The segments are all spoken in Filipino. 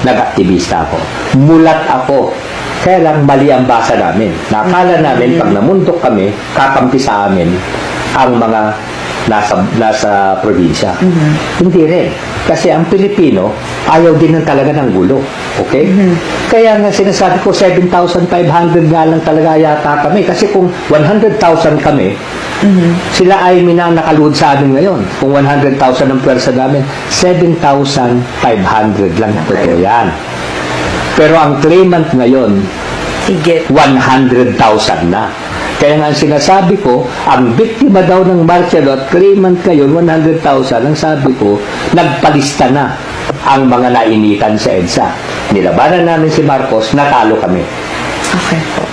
nag-aktivista ako. Mulat ako. Kaya lang mali ang basa namin. Nakala namin pag namundok kami, kakampi sa amin ang mga nasa probinsya. Hindi rin. Kasi ang Pilipino, ayaw din ng talaga ng gulo. Okay? Kaya nga sinasabi ko, 7,500 nga lang talaga yata kami. Kasi kung 100,000 kami, sila ay minanakaluhod sa amin ngayon. Kung 100,000 ang pwersa namin, 7,500 lang. Totoo yan. Pero ang claimant ngayon, Higit. 100,000 na. Kaya nga ang sinasabi ko, ang biktima daw ng martial law at claimant ngayon, 100,000, ang sabi ko, nagpalista na ang mga nainitan sa EDSA. Nilabanan namin si Marcos, natalo kami. Okay po.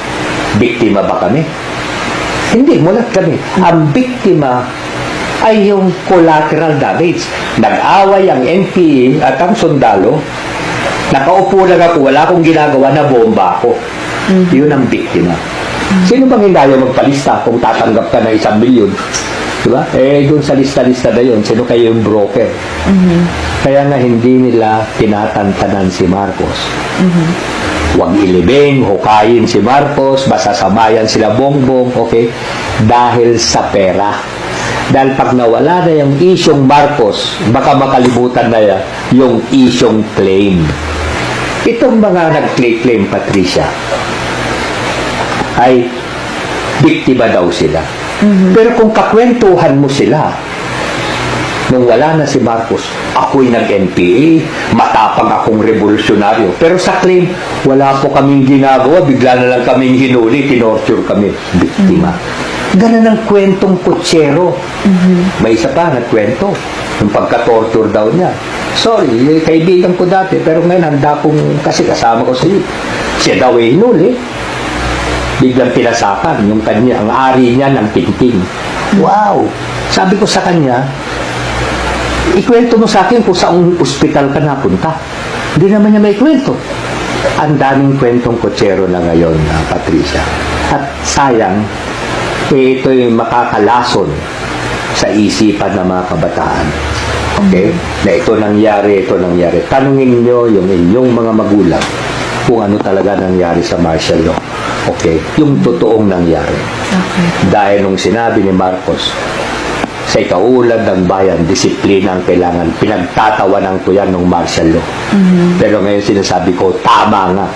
Biktima ba kami? Hindi, mulat kami. Ang biktima ay yung collateral damage. Nag-away ang NPA at ang sundalo. Nakaupo lang ako, wala akong ginagawa, na bomba ako. Yun ang biktima. Sino bang hindi ayaw magpalista kung tatanggap ka ng 1 milyon? Diba? Eh, dun sa lista-lista na yun, sino kayo yung broker? Kaya nga hindi nila tinatantanan si Marcos. Huwag ilibing, hukayin si Marcos, basta samayan sila bongbong, okay? Dahil sa pera. Dahil pag nawala na yung isyong Marcos, baka makalimutan na yung isyong claim. Itong mga nag-claim, Patricia, ay biktima daw sila. Pero kung kakwentuhan mo sila, nung wala na si Marcos, ako'y nag-NPA, matapang akong revolusyonaryo. Pero sa claim, wala po kaming ginagawa, bigla na lang kaming hinuli, tinorture kami. Biktima. Ganun ang kwentong kutsero. May isa pa, nagkwento. Yung pagka-torture daw niya. Sorry, kaibigan ko dati, pero ngayon handa kong, kasi kasama ko sa iyo. Siya daw ay hinuli. Biglang pinasakan yung kanya, ang ari niya ng pinting. Wow! Sabi ko sa kanya, ikwento mo sa akin kung saang ospital ka napunta. Hindi naman niya may kwento. Ang daming kwentong kutsero na ngayon, Patricia. At sayang, ito'y makakalason sa isipan ng mga kabataan. Okay? Na ito nangyari. Tanungin nyo yung inyong mga magulang kung ano talaga nangyari sa martial law. Okay? Yung totoong nangyari. Okay. Dahil nung sinabi ni Marcos, sa ikaulad ng bayan, disiplina ang kailangan. Pinagtatawanan ko yan ng martial law. Pero ngayon sinasabi ko, tama nga.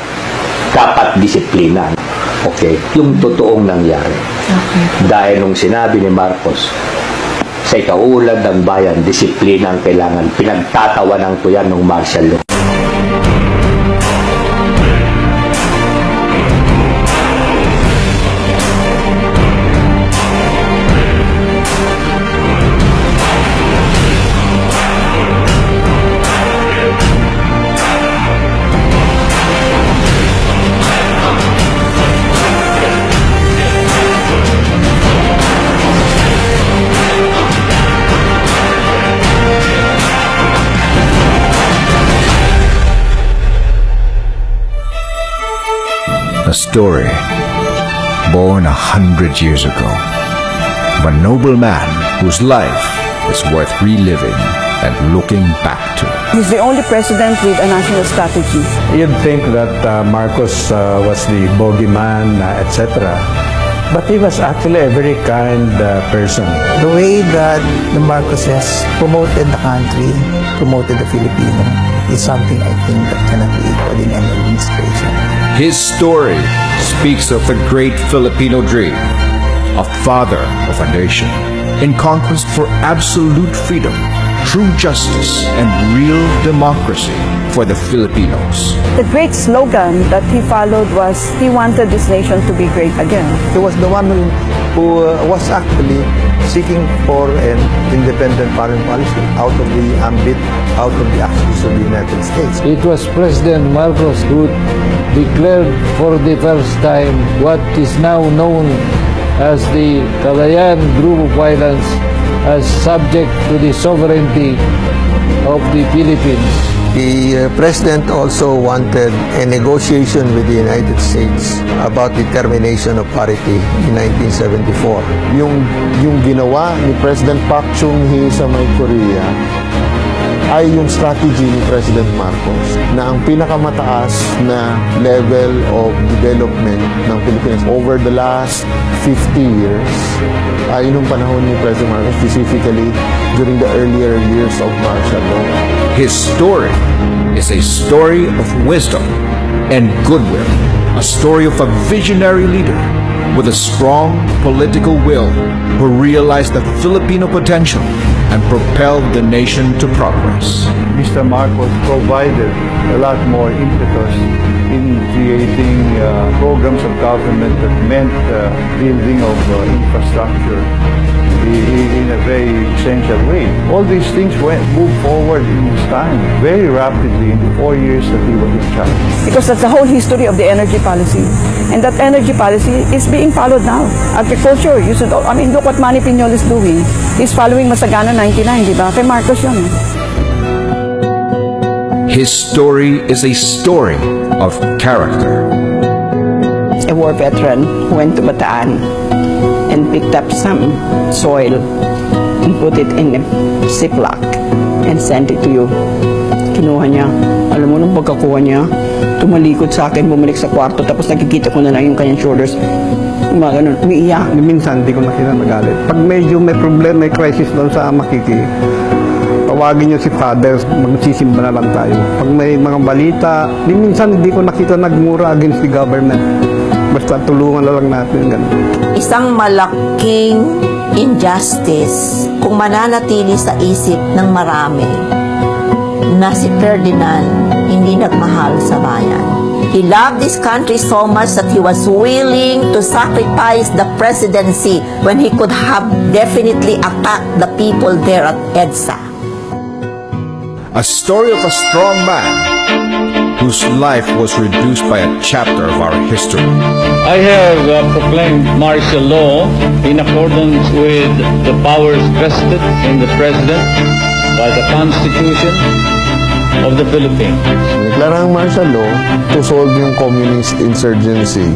Dapat disiplina. Okay? Yung totoong nangyari. Okay. Dahil nung sinabi ni Marcos, sa ikaulad ng bayan, disiplina ang kailangan. Pinagtatawanan ko yan ng martial law. A story born 100 years ago of a noble man whose life is worth reliving and looking back to. He's the only president with a national strategy. You'd think that Marcos was the bogeyman, etc. But he was actually a very kind person. The way that the Marcoses promoted the country, promoted the Filipino, is something I think that cannot be equaled in any administration. His story speaks of the great Filipino dream, a father of a nation, in conquest for absolute freedom, true justice, and real democracy for the Filipinos. The great slogan that he followed was, he wanted this nation to be great again. He was the one who was actually seeking for an independent foreign policy out of the ambit, out of the axis of the United States. It was President Marcos who declared for the first time what is now known as the Calayan Group of Islands as subject to the sovereignty of the Philippines. The President also wanted a negotiation with the United States about the termination of parity in 1974. Yung ginawa ni President Park Chung-hee sa may Korea ay yung strategy ni President Marcos na ang pinakamataas na level of development ng Pilipinas over the last 50 years ay nung panahon ni President Marcos, specifically during the earlier years of martial law. His story is a story of wisdom and goodwill, a story of a visionary leader with a strong political will who realized the Filipino potential and propelled the nation to progress. Mr. Marcos provided a lot more impetus in creating programs of government that meant building of infrastructure in a very essential way. All these things moved forward in his time very rapidly in the 4 years that he was in charge. Because that's the whole history of the energy policy. And that energy policy is being followed now. Agriculture, you should, I mean, look what Manny Piñol is doing. He's following Masagana 99, di ba? Kay Marcos yun. His story is a story of character. A war veteran who went to Bataan and picked up some soil and put it in a Ziploc and sent it to you. Kinuha niya. Alam mo, nung pagkakuha niya, tumalikod sa akin, bumalik sa kwarto, tapos nakikita ko na lang yung kanyang shoulders. Mga ganun, umiiyak. Minsan, hindi ko nakita magalit. Pag medyo may problem, may crisis doon sa Makiki, tawagin niyo si Father, magsisimba na lang tayo. Pag may mga balita, minsan hindi ko nakita nagmura against the government. Basta tulungan na lang natin. Ganun. Isang malaking injustice kung mananatili sa isip ng marami na si Ferdinand hindi nagmahal sa bayan. He loved this country so much that he was willing to sacrifice the presidency when he could have definitely attacked the people there at EDSA. A story of a strong man whose life was reduced by a chapter of our history. I have proclaimed martial law in accordance with the powers vested in the President by the Constitution of the Philippines. Deklarang martial law to solve yung communist insurgency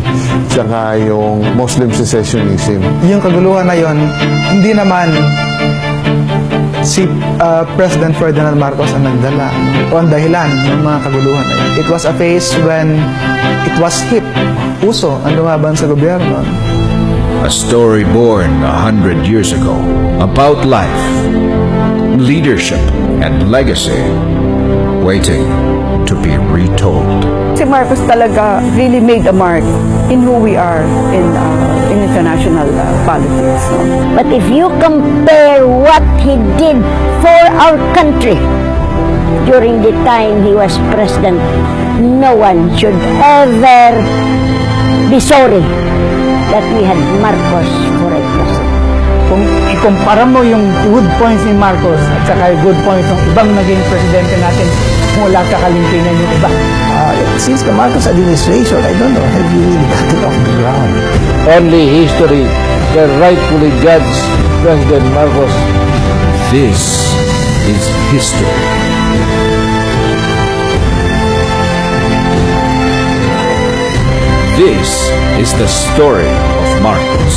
tsaka yung Muslim secessionism. Yung kaguluhan na yon, hindi naman si President Ferdinand Marcos ang nagdala o ang dahilan ng mga kaguluhan na yun. It was a phase when it was hip, uso ang lumaban sa gobyerno. A story born 100 years ago about life, leadership, and legacy waiting to be retold. Si Marcos talaga really made a mark in who we are in international politics. No? But if you compare what he did for our country during the time he was president, no one should ever be sorry that we had Marcos for a president. Kung ikumpara mo yung good points ni Marcos at saka yung good points ng ibang naging presidente natin, mula sa kalimpinan yung iba. Since the Marcos administration, I don't know, have you really got it off the ground? Only history can rightfully judge President Marcos. This is history. This is the story of Marcos.